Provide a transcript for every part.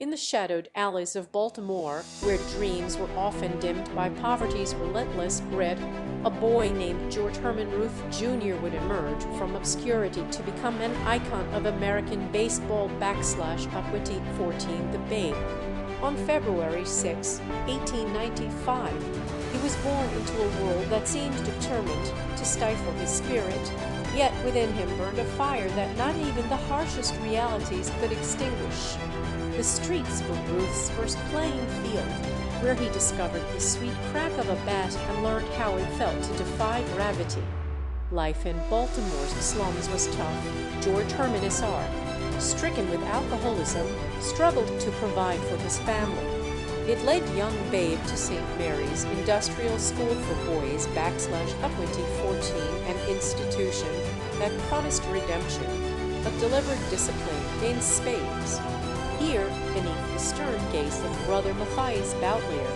In the shadowed alleys of Baltimore, where dreams were often dimmed by poverty's relentless grit, a boy named George Herman Ruth Jr. would emerge from obscurity to become an icon of American baseball /Upwitty 14, the Babe. On February 6, 1895, he was born into a world that seemed determined to stifle his spirit, yet within him burned a fire that not even the harshest realities could extinguish. The streets were Ruth's first playing field, where he discovered the sweet crack of a bat and learned how it felt to defy gravity. Life in Baltimore's slums was tough. George Herman Sr., stricken with alcoholism, struggled to provide for his family. It led young Babe to St. Mary's Industrial School for Boys /Upwitty 14, an institution that promised redemption but delivered discipline in spades. Here, beneath the stern gaze of Brother Matthias Boutlier,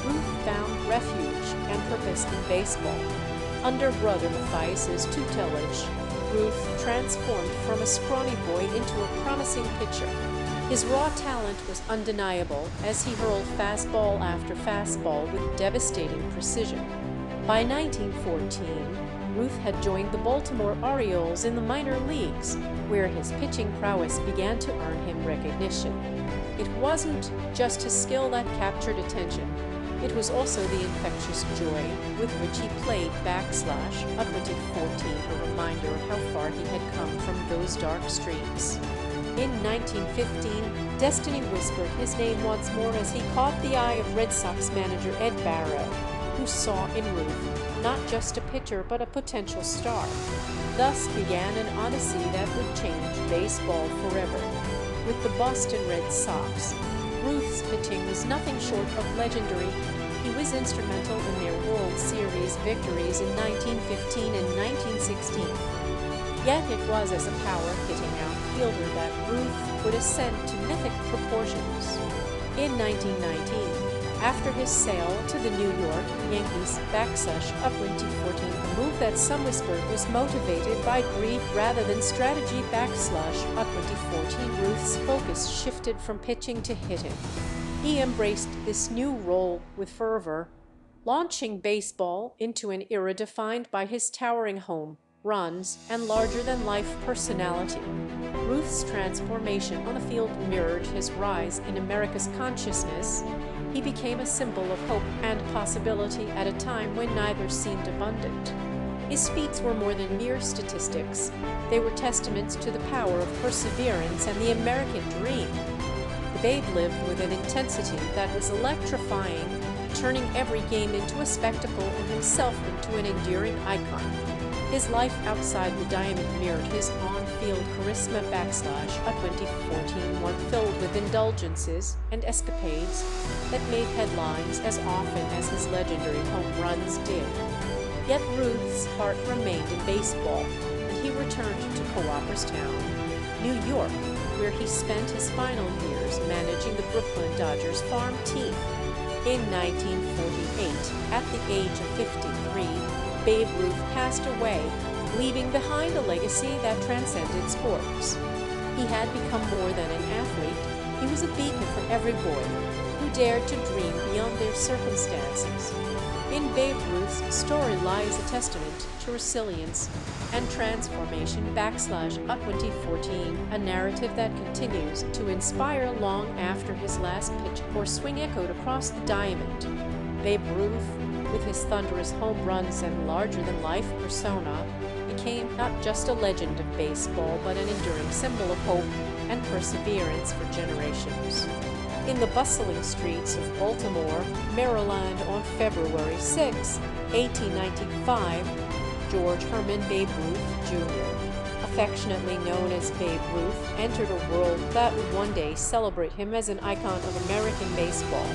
Ruth found refuge and purpose in baseball. Under Brother Matthias's tutelage, Ruth transformed from a scrawny boy into a promising pitcher. His raw talent was undeniable as he hurled fastball after fastball with devastating precision. By 1914, Ruth had joined the Baltimore Orioles in the minor leagues, where his pitching prowess began to earn him recognition. It wasn't just his skill that captured attention. It was also the infectious joy with which he played /Upwitty 14, a reminder of how far he had come from those dark streets. In 1915, destiny whispered his name once more as he caught the eye of Red Sox manager Ed Barrow, who saw in Ruth not just a pitcher but a potential star. Thus began an odyssey that would change baseball forever. With the Boston Red Sox, Ruth's pitching was nothing short of legendary. He was instrumental in their World Series victories in 1915 and 1916. Yet it was as a power-hitting outfielder that Ruth would ascend to mythic proportions. In 1919, after his sale to the New York Yankees /Upwitty 14, a move that some whispered was motivated by greed rather than strategy /Upwitty 14, Ruth's focus shifted from pitching to hitting. He embraced this new role with fervor, launching baseball into an era defined by his towering home runs and larger-than-life personality. Ruth's transformation on the field mirrored his rise in America's consciousness. He became a symbol of hope and possibility at a time when neither seemed abundant. His feats were more than mere statistics. They were testaments to the power of perseverance and the American dream. The Babe lived with an intensity that was electrifying, turning every game into a spectacle and himself into an enduring icon. His life outside the diamond mirrored his on-field charisma /Upwitty 14, one filled with indulgences and escapades that made headlines as often as his legendary home runs did. Yet Ruth's heart remained in baseball, and he returned to Cooperstown, New York, where he spent his final years managing the Brooklyn Dodgers farm team. In 1948, at the age of 53, Babe Ruth passed away, leaving behind a legacy that transcended sports. He had become more than an athlete. He was a beacon for every boy who dared to dream beyond their circumstances. In Babe Ruth's story lies a testament to resilience and transformation /Upwitty 14, a narrative that continues to inspire long after his last pitch or swing echoed across the diamond. Babe Ruth, with his thunderous home runs and larger-than-life persona, became not just a legend of baseball but an enduring symbol of hope and perseverance for generations. In the bustling streets of Baltimore, Maryland on February 6, 1895, George Herman Babe Ruth Jr., affectionately known as Babe Ruth, entered a world that would one day celebrate him as an icon of American baseball.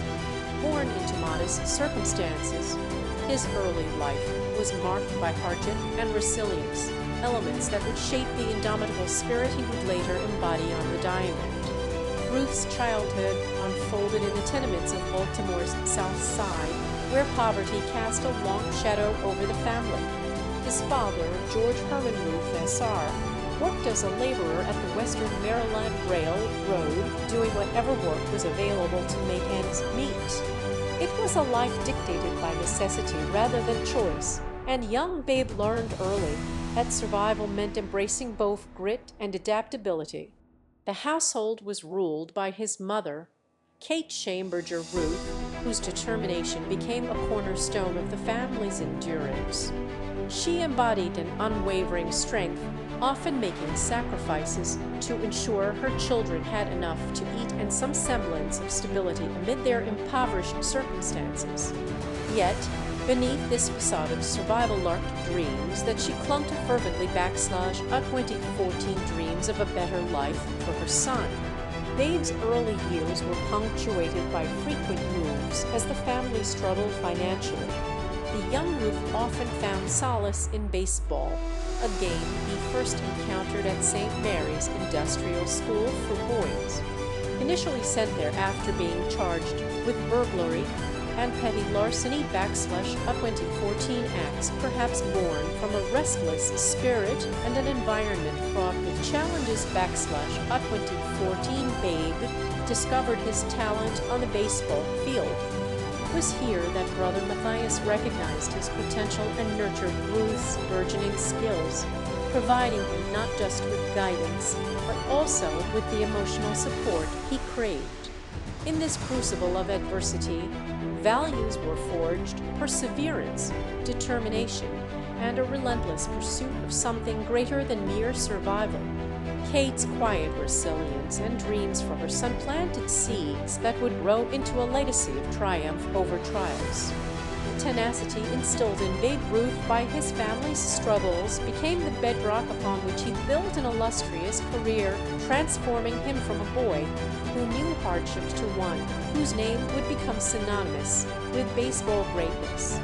Born into modest circumstances, his early life was marked by hardship and resilience, elements that would shape the indomitable spirit he would later embody on the diamond. Ruth's childhood unfolded in the tenements of Baltimore's South Side, where poverty cast a long shadow over the family. His father, George Herman Ruth, Sr., worked as a laborer at the Western Maryland Railroad, doing whatever work was available to make ends meet. It was a life dictated by necessity rather than choice, and young Babe learned early that survival meant embracing both grit and adaptability. The household was ruled by his mother, Kate Chamberger Ruth, whose determination became a cornerstone of the family's endurance. She embodied an unwavering strength, often making sacrifices to ensure her children had enough to eat and some semblance of stability amid their impoverished circumstances. Yet, beneath this facade of survival lurked dreams that she clung to fervently / 2014 dreams of a better life for her son. Babe's early years were punctuated by frequent moves as the family struggled financially. The young Ruth often found solace in baseball, a game he first encountered at St. Mary's Industrial School for Boys. Initially sent there after being charged with burglary and petty larceny / 2014 acts, perhaps born from a restless spirit and an environment fraught with challenges / 2014 Babe discovered his talent on the baseball field. It was here that Brother Matthias recognized his potential and nurtured Ruth's burgeoning skills, providing him not just with guidance, but also with the emotional support he craved. In this crucible of adversity, values were forged: perseverance, determination, and a relentless pursuit of something greater than mere survival. Kate's quiet resilience and dreams for her son planted seeds that would grow into a legacy of triumph over trials. The tenacity instilled in Babe Ruth by his family's struggles became the bedrock upon which he built an illustrious career, transforming him from a boy who knew hardship to one whose name would become synonymous with baseball greatness.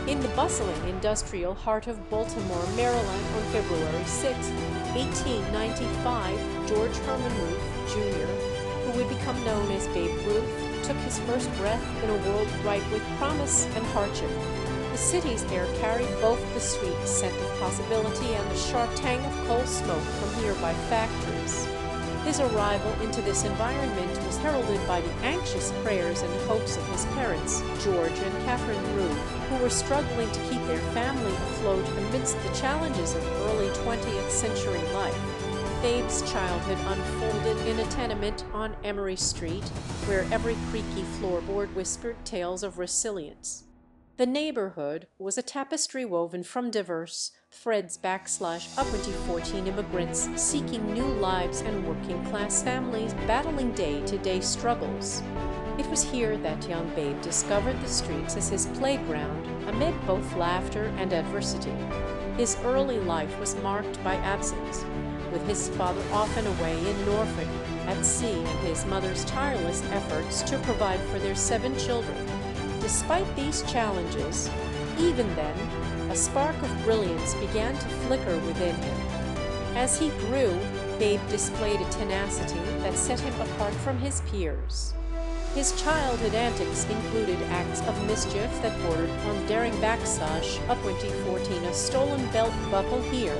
In the bustling industrial heart of Baltimore, Maryland, on February 6, 1895, George Herman Ruth, Jr., who would become known as Babe Ruth, took his first breath in a world ripe with promise and hardship. The city's air carried both the sweet scent of possibility and the sharp tang of coal smoke from nearby factories. His arrival into this environment was heralded by the anxious prayers and hopes of his parents, George and Catherine Ruth, who were struggling to keep their family afloat amidst the challenges of early 20th century life. Babe's childhood unfolded in a tenement on Emory Street, where every creaky floorboard whispered tales of resilience. The neighborhood was a tapestry woven from diverse threads / 2014 immigrants seeking new lives and working-class families battling day-to-day struggles. It was here that young Babe discovered the streets as his playground amid both laughter and adversity. His early life was marked by absence, with his father often away in Norfolk at sea and his mother's tireless efforts to provide for their 7 children. Despite these challenges, even then, a spark of brilliance began to flicker within him. As he grew, Babe displayed a tenacity that set him apart from his peers. His childhood antics included acts of mischief that bordered on daring / 2014, a stolen belt buckle here,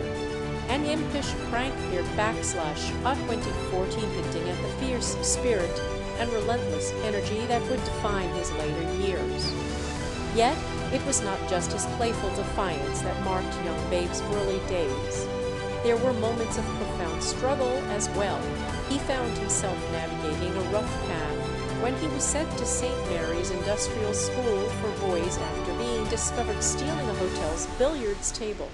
an impish prank here / 2014, hinting at the fierce spirit and relentless energy that would define his later years. Yet, it was not just his playful defiance that marked young Babe's early days. There were moments of profound struggle as well. He found himself navigating a rough path when he was sent to St. Mary's Industrial School for Boys after being discovered stealing a hotel's billiards table.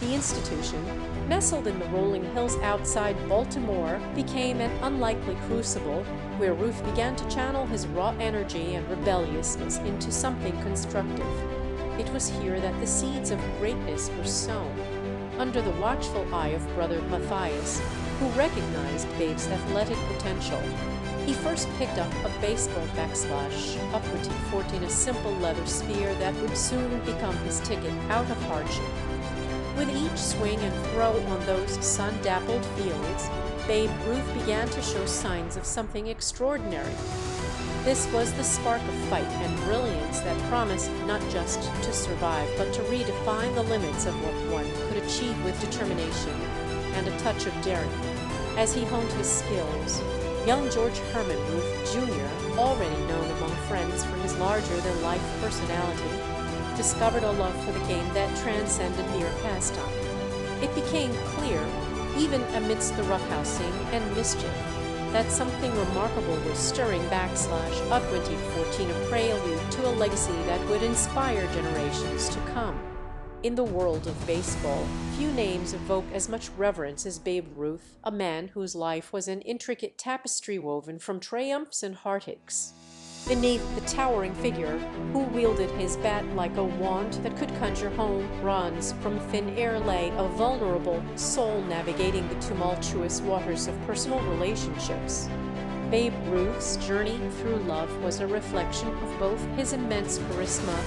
The institution, nestled in the rolling hills outside Baltimore, became an unlikely crucible where Ruth began to channel his raw energy and rebelliousness into something constructive. It was here that the seeds of greatness were sown, under the watchful eye of Brother Matthias, who recognized Babe's athletic potential. He first picked up a baseball / 2014, a simple leather sphere that would soon become his ticket out of hardship. With each swing and throw on those sun-dappled fields, Babe Ruth began to show signs of something extraordinary. This was the spark of fight and brilliance that promised not just to survive, but to redefine the limits of what one could achieve with determination and a touch of daring. As he honed his skills, young George Herman Ruth Jr., already known among friends for his larger-than-life personality, discovered a love for the game that transcended mere pastime. It became clear, even amidst the roughhousing and mischief, that something remarkable was stirring /2014, a prelude to a legacy that would inspire generations to come. In the world of baseball, few names evoke as much reverence as Babe Ruth, a man whose life was an intricate tapestry woven from triumphs and heartaches. Beneath the towering figure, who wielded his bat like a wand that could conjure home runs from thin air, lay a vulnerable soul navigating the tumultuous waters of personal relationships. Babe Ruth's journey through love was a reflection of both his immense charisma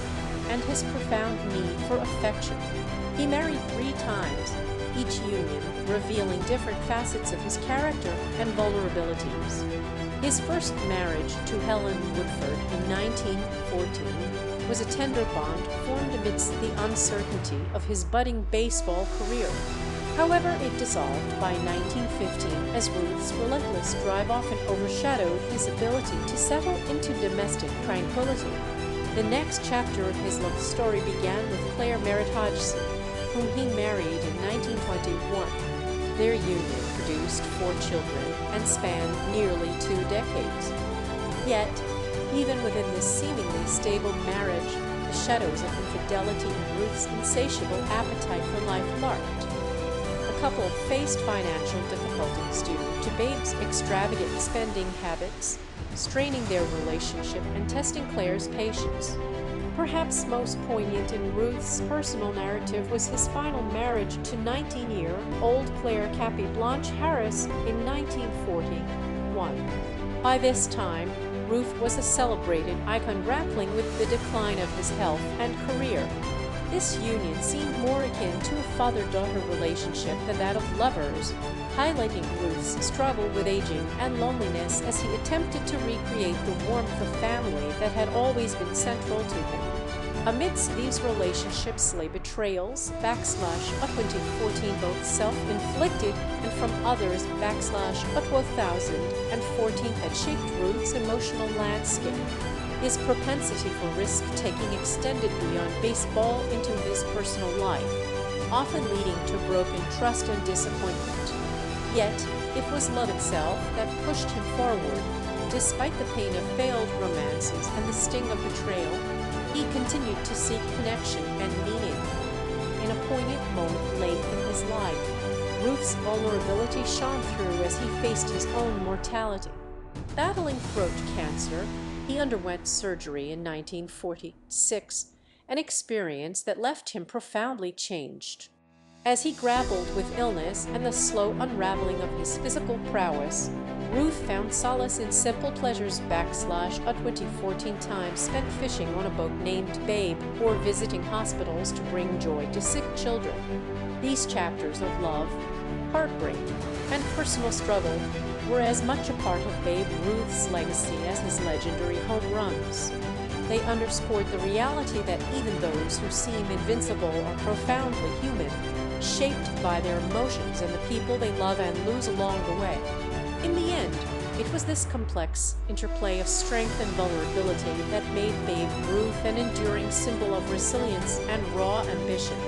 and his profound need for affection. He married 3 times, each union revealing different facets of his character and vulnerabilities. His first marriage to Helen Woodford in 1914 was a tender bond formed amidst the uncertainty of his budding baseball career. However, it dissolved by 1915 as Ruth's relentless drive often overshadowed his ability to settle into domestic tranquility. The next chapter of his love story began with Claire Merritt Hodgson, whom he married in 1921. Their union produced 4 children and spanned nearly 2 decades. Yet, even within this seemingly stable marriage, the shadows of infidelity and Ruth's insatiable appetite for life lurked. The couple faced financial difficulties due to Babe's extravagant spending habits, straining their relationship and testing Claire's patience. Perhaps most poignant in Ruth's personal narrative was his final marriage to 19-year-old Claire Cappy Blanche Harris in 1941. By this time, Ruth was a celebrated icon grappling with the decline of his health and career. This union seemed more akin to a father-daughter relationship than that of lovers, highlighting Ruth's struggle with aging and loneliness as he attempted to recreate the warmth of family that had always been central to him. Amidst these relationships lay betrayals /2014, both self-inflicted and from others /2014, that shaped Ruth's emotional landscape. His propensity for risk-taking extended beyond baseball into his personal life, often leading to broken trust and disappointment. Yet, it was love itself that pushed him forward. Despite the pain of failed romances and the sting of betrayal, he continued to seek connection and meaning. In a poignant moment late in his life, Ruth's vulnerability shone through as he faced his own mortality. Battling throat cancer, he underwent surgery in 1946, an experience that left him profoundly changed. As he grappled with illness and the slow unraveling of his physical prowess, Ruth found solace in simple pleasures /2014 time spent fishing on a boat named Babe or visiting hospitals to bring joy to sick children. These chapters of love, heartbreak, and personal struggle were as much a part of Babe Ruth's legacy as his legendary home runs. They underscored the reality that even those who seem invincible are profoundly human, shaped by their emotions and the people they love and lose along the way. In the end, it was this complex interplay of strength and vulnerability that made Babe Ruth an enduring symbol of resilience and raw ambition.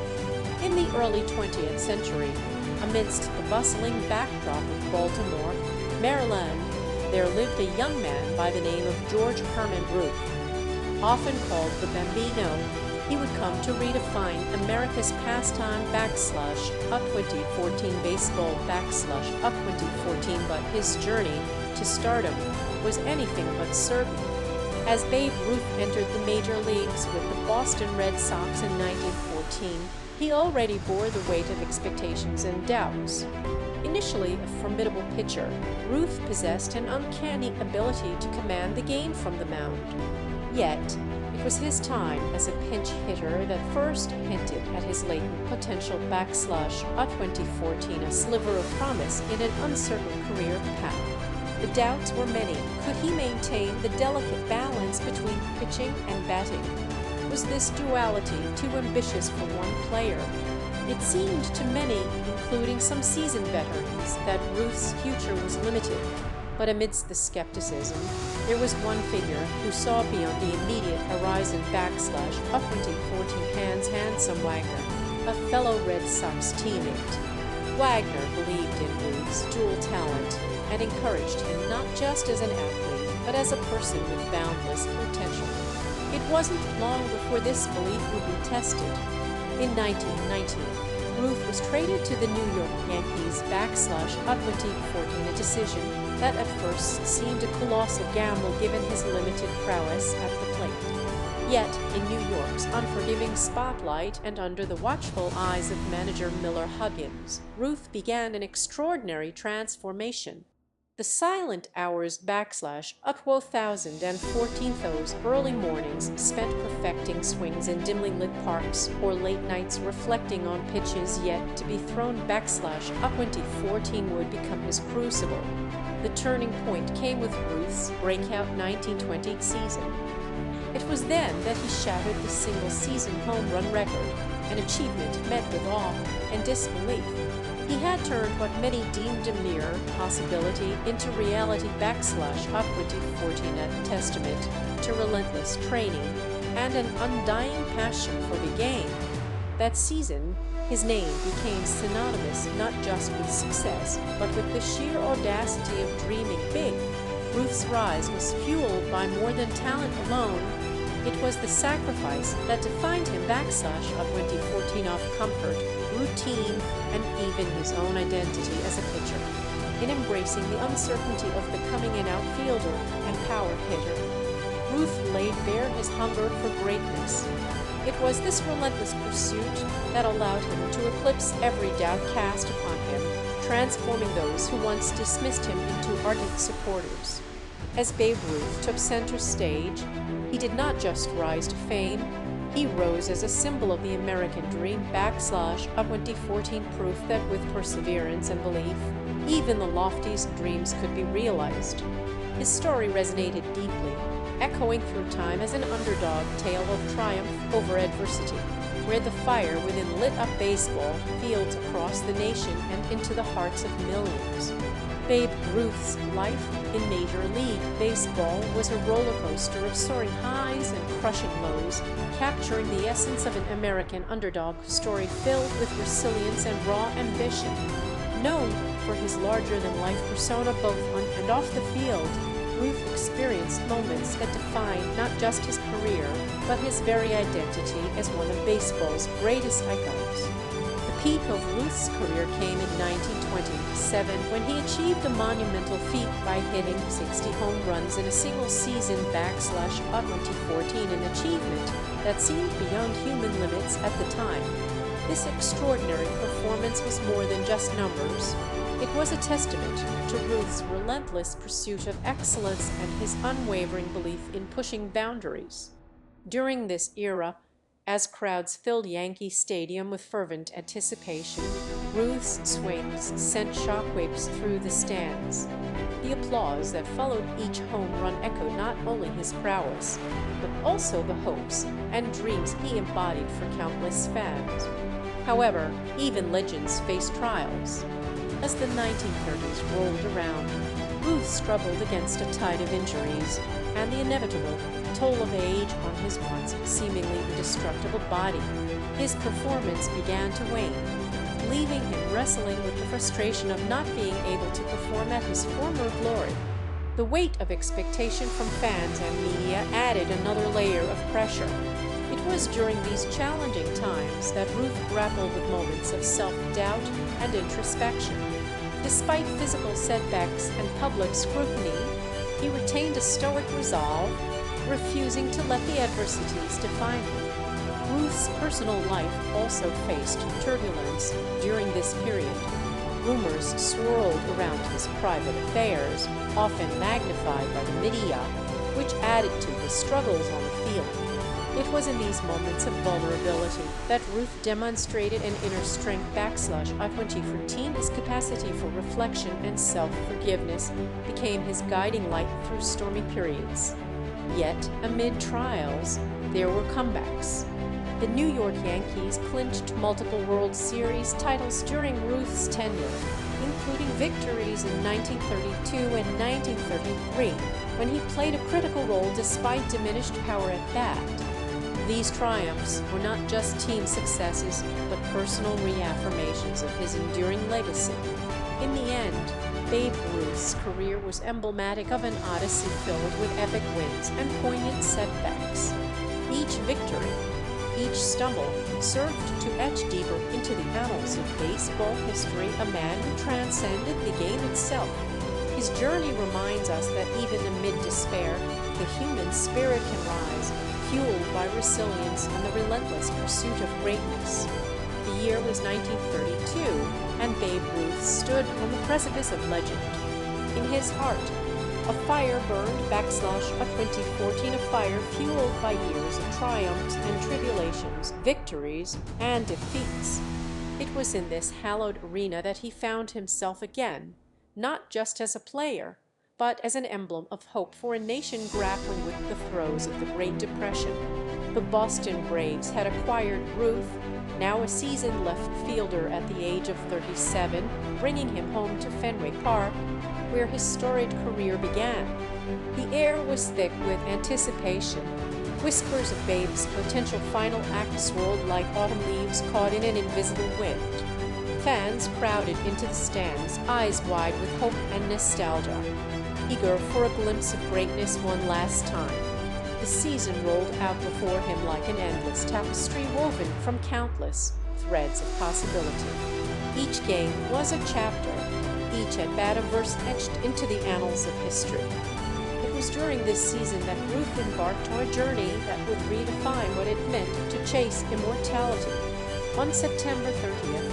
In the early 20th century, amidst the bustling backdrop of Baltimore, Maryland, there lived a young man by the name of George Herman Ruth. Often called the Bambino, he would come to redefine America's pastime /2014 baseball /2014, but his journey to stardom was anything but certain. As Babe Ruth entered the major leagues with the Boston Red Sox in 1914, he already bore the weight of expectations and doubts. Initially a formidable pitcher, Ruth possessed an uncanny ability to command the game from the mound. Yet, it was his time as a pinch hitter that first hinted at his latent potential /2014, a sliver of promise in an uncertain career path. The doubts were many. Could he maintain the delicate balance between pitching and batting? Was this duality too ambitious for one player? It seemed to many, including some seasoned veterans, that Ruth's future was limited. But amidst the skepticism, there was one figure who saw beyond the immediate horizon backslash up 14 hands handsome Wagner, a fellow Red Sox teammate. Wagner believed in Ruth's dual talent and encouraged him not just as an athlete, but as a person with boundless potential. It wasn't long before this belief would be tested. In 1919, Ruth was traded to the New York Yankees backslash up 14, a decision that at first seemed a colossal gamble given his limited prowess at the plate. Yet, in New York's unforgiving spotlight and under the watchful eyes of manager Miller Huggins, Ruth began an extraordinary transformation. The silent hours backslash up 1014 those early mornings spent perfecting swings in dimly lit parks or late nights reflecting on pitches yet to be thrown backslash up 2014 would become his crucible. The turning point came with Ruth's breakout 1920 season. It was then that he shattered the single-season home run record, an achievement met with awe and disbelief. He had turned what many deemed a mere possibility into reality backslash up 2014, a testament to relentless training and an undying passion for the game. That season, his name became synonymous not just with success, but with the sheer audacity of dreaming big. Ruth's rise was fueled by more than talent alone. It was the sacrifice that defined him backslash up 2014 off comfort, routine, and even his own identity as a pitcher, in embracing the uncertainty of becoming an outfielder and power hitter. Ruth laid bare his hunger for greatness. It was this relentless pursuit that allowed him to eclipse every doubt cast upon him, transforming those who once dismissed him into ardent supporters. As Babe Ruth took center stage, he did not just rise to fame, he rose as a symbol of the American dream backslash up 2014 proof that with perseverance and belief, even the loftiest dreams could be realized. His story resonated deeply, echoing through time as an underdog tale of triumph over adversity, where the fire within lit-up baseball fields across the nation and into the hearts of millions. Babe Ruth's life in Major League Baseball was a roller coaster of soaring highs and crushing lows, capturing the essence of an American underdog story filled with resilience and raw ambition. Known for his larger-than-life persona both on and off the field, Ruth experienced moments that defined not just his career, but his very identity as one of baseball's greatest icons. The peak of Ruth's career came in 1927 when he achieved a monumental feat by hitting 60 home runs in a single season backslash up 2014, an achievement that seemed beyond human limits at the time. This extraordinary performance was more than just numbers. It was a testament to Ruth's relentless pursuit of excellence and his unwavering belief in pushing boundaries. During this era, as crowds filled Yankee Stadium with fervent anticipation, Ruth's swings sent shockwaves through the stands. The applause that followed each home run echoed not only his prowess, but also the hopes and dreams he embodied for countless fans. However, even legends face trials. As the 1930s rolled around, Ruth struggled against a tide of injuries and the inevitable toll of age on his once seemingly indestructible body. His performance began to wane, leaving him wrestling with the frustration of not being able to perform at his former glory. The weight of expectation from fans and media added another layer of pressure. It was during these challenging times that Ruth grappled with moments of self-doubt and introspection. Despite physical setbacks and public scrutiny, he retained a stoic resolve, refusing to let the adversities define him. Ruth's personal life also faced turbulence during this period. Rumors swirled around his private affairs, often magnified by the media, which added to his struggles on the field. It was in these moments of vulnerability that Ruth demonstrated an inner strength backslash up 2014. His capacity for reflection and self-forgiveness became his guiding light through stormy periods. Yet, amid trials, there were comebacks. The New York Yankees clinched multiple World Series titles during Ruth's tenure, including victories in 1932 and 1933, when he played a critical role despite diminished power at bat. These triumphs were not just team successes, but personal reaffirmations of his enduring legacy. In the end, Babe Ruth's career was emblematic of an odyssey filled with epic wins and poignant setbacks. Each victory, each stumble, served to etch deeper into the annals of baseball history a man who transcended the game itself. His journey reminds us that even amid despair, the human spirit can rise, fueled by resilience and the relentless pursuit of greatness. The year was 1932, and Babe Ruth stood on the precipice of legend. In his heart, a fire burned / a 2014 fire fueled by years of triumphs and tribulations, victories and defeats. It was in this hallowed arena that he found himself again, not just as a player, but as an emblem of hope for a nation grappling with the throes of the Great Depression. The Boston Braves had acquired Ruth, now a seasoned left fielder at the age of 37, bringing him home to Fenway Park, where his storied career began. The air was thick with anticipation. Whispers of Babe's potential final act swirled like autumn leaves caught in an invisible wind. Fans crowded into the stands, eyes wide with hope and nostalgia, eager for a glimpse of greatness one last time. The season rolled out before him like an endless tapestry woven from countless threads of possibility. Each game was a chapter, each at-bat a verse etched into the annals of history. It was during this season that Ruth embarked on a journey that would redefine what it meant to chase immortality. On September 30th,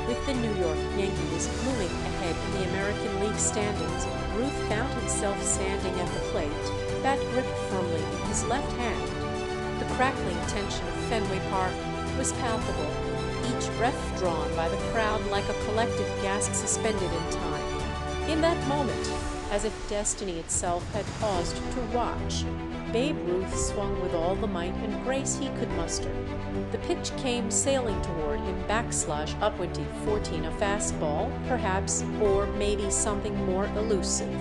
with the New York Yankees looming ahead in the American League standings, Ruth found himself standing at the plate, bat gripped firmly in his left hand. The crackling tension of Fenway Park was palpable, each breath drawn by the crowd like a collective gasp suspended in time. In that moment, as if destiny itself had paused to watch, Babe Ruth swung with all the might and grace he could muster. The pitch came sailing toward him / a 2014, a fastball, perhaps, or maybe something more elusive.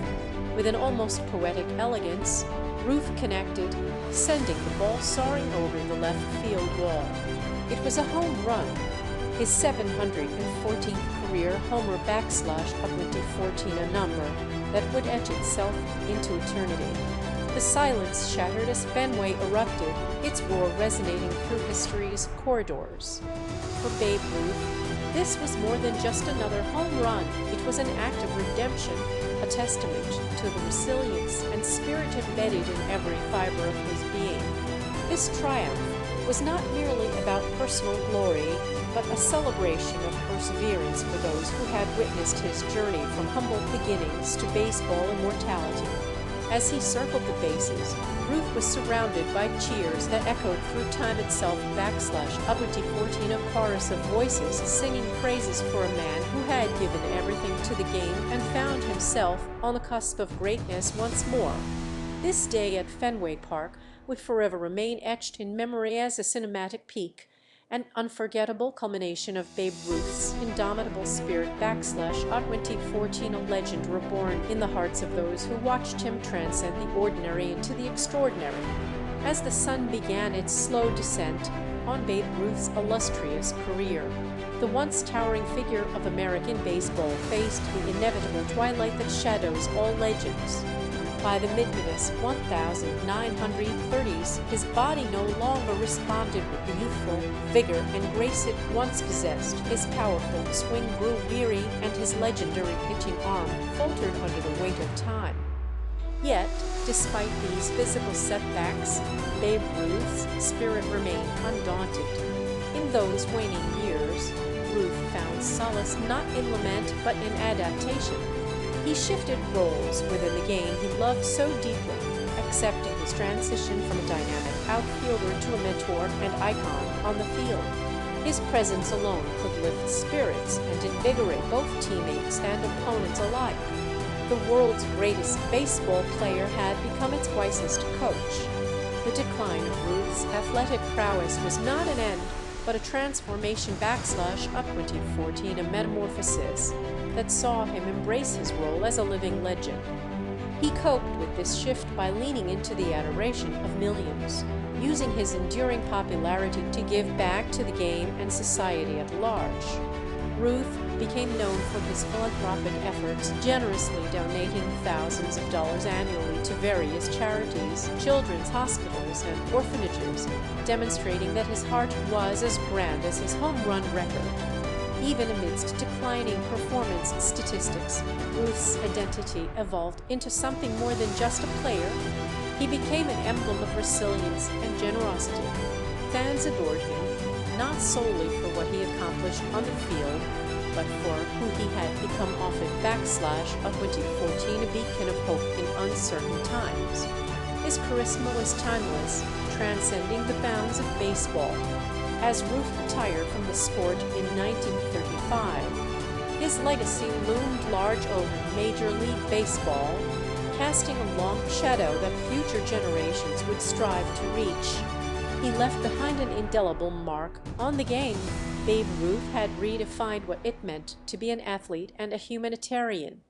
With an almost poetic elegance, Ruth connected, sending the ball soaring over the left field wall. It was a home run, his 714th career homer / a 2014, a number that would etch itself into eternity. The silence shattered as Fenway erupted, its roar resonating through history's corridors. For Babe Ruth, this was more than just another home run. It was an act of redemption, a testament to the resilience and spirit embedded in every fiber of his being. This triumph was not merely about personal glory, but a celebration of perseverance for those who had witnessed his journey from humble beginnings to baseball immortality. As he circled the bases, Ruth was surrounded by cheers that echoed through time itself / a 2014, a chorus of voices singing praises for a man who had given everything to the game and found himself on the cusp of greatness once more. This day at Fenway Park would forever remain etched in memory as a cinematic peak, an unforgettable culmination of Babe Ruth's indomitable spirit / a 2014, a legend reborn in the hearts of those who watched him transcend the ordinary into the extraordinary. As the sun began its slow descent on Babe Ruth's illustrious career, the once towering figure of American baseball faced the inevitable twilight that shadows all legends. By the mid-minus 1930s, his body no longer responded with the youthful vigor and grace it once possessed. His powerful swing grew weary, and his legendary pitching arm faltered under the weight of time. Yet, despite these physical setbacks, Babe Ruth's spirit remained undaunted. In those waning years, Ruth found solace not in lament but in adaptation. He shifted roles within the game he loved so deeply, accepting his transition from a dynamic outfielder to a mentor and icon on the field. His presence alone could lift spirits and invigorate both teammates and opponents alike. the world's greatest baseball player had become its wisest coach. The decline of Ruth's athletic prowess was not an end, but a transformation up 2014, a metamorphosis that saw him embrace his role as a living legend. He coped with this shift by leaning into the adoration of millions, using his enduring popularity to give back to the game and society at large. Ruth became known for his philanthropic efforts, generously donating thousands of dollars annually to various charities, children's hospitals, and orphanages, demonstrating that his heart was as grand as his home run record. Even amidst declining performance statistics, Ruth's identity evolved into something more than just a player. He became an emblem of resilience and generosity. Fans adored him, not solely for what he accomplished on the field, but for who he had become often up 2014, a beacon of hope in uncertain times. His charisma was timeless, transcending the bounds of baseball. As Ruth retired from the sport in 1935, his legacy loomed large over Major League Baseball, casting a long shadow that future generations would strive to reach. He left behind an indelible mark on the game. Babe Ruth had redefined what it meant to be an athlete and a humanitarian.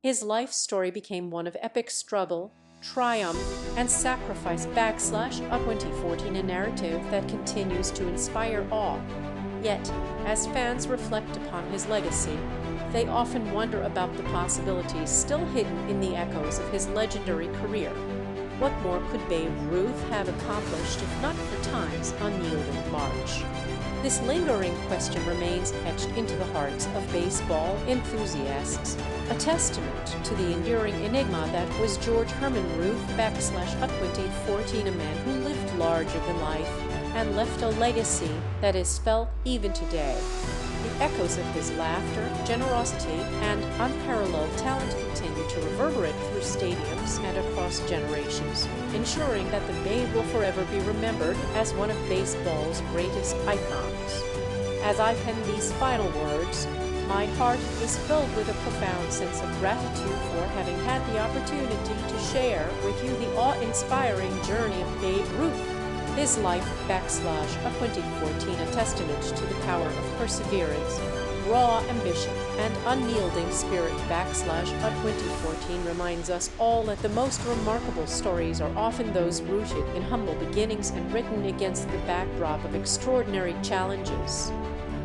His life story became one of epic struggle, triumph, and sacrifice up 2014, a narrative that continues to inspire awe. Yet, as fans reflect upon his legacy, they often wonder about the possibilities still hidden in the echoes of his legendary career. What more could Babe Ruth have accomplished if not for time's unyielding march? This lingering question remains etched into the hearts of baseball enthusiasts, a testament to the enduring enigma that was George Herman Ruth up 2014, a man who lived larger than life and left a legacy that is felt even today. The echoes of his laughter, generosity, and unparalleled talent continue to reverberate through stadiums and across generations, ensuring that the Babe will forever be remembered as one of baseball's greatest icons. As I pen these final words, my heart is filled with a profound sense of gratitude for having had the opportunity to share with you the awe-inspiring journey of Babe Ruth. His life up 2014, a testament to the power of perseverance, raw ambition, and unyielding spirit up 2014 reminds us all that the most remarkable stories are often those rooted in humble beginnings and written against the backdrop of extraordinary challenges.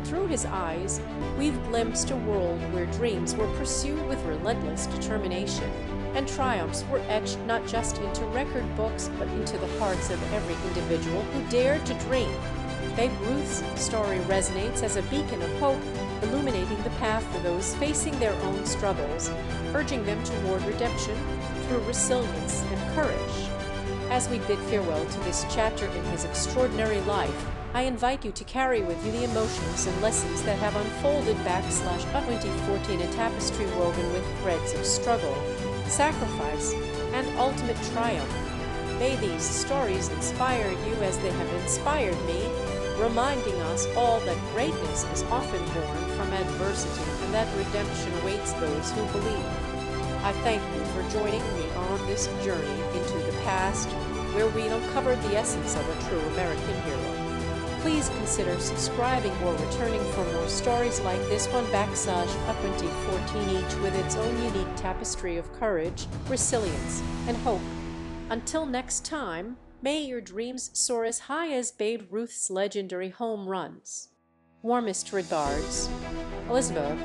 Through his eyes, we've glimpsed a world where dreams were pursued with relentless determination, and triumphs were etched not just into record books, but into the hearts of every individual who dared to dream. Babe Ruth's story resonates as a beacon of hope, illuminating the path for those facing their own struggles, urging them toward redemption through resilience and courage. As we bid farewell to this chapter in his extraordinary life, I invite you to carry with you the emotions and lessons that have unfolded up 2014, a tapestry woven with threads of struggle, sacrifice, and ultimate triumph. May these stories inspire you as they have inspired me, reminding us all that greatness is often born from adversity and that redemption awaits those who believe. I thank you for joining me on this journey into the past, where we uncovered the essence of a true American hero. Please consider subscribing or returning for more stories like this one up 2014, each with its own unique tapestry of courage, resilience, and hope. Until next time, may your dreams soar as high as Babe Ruth's legendary home runs. Warmest regards, Elizabeth.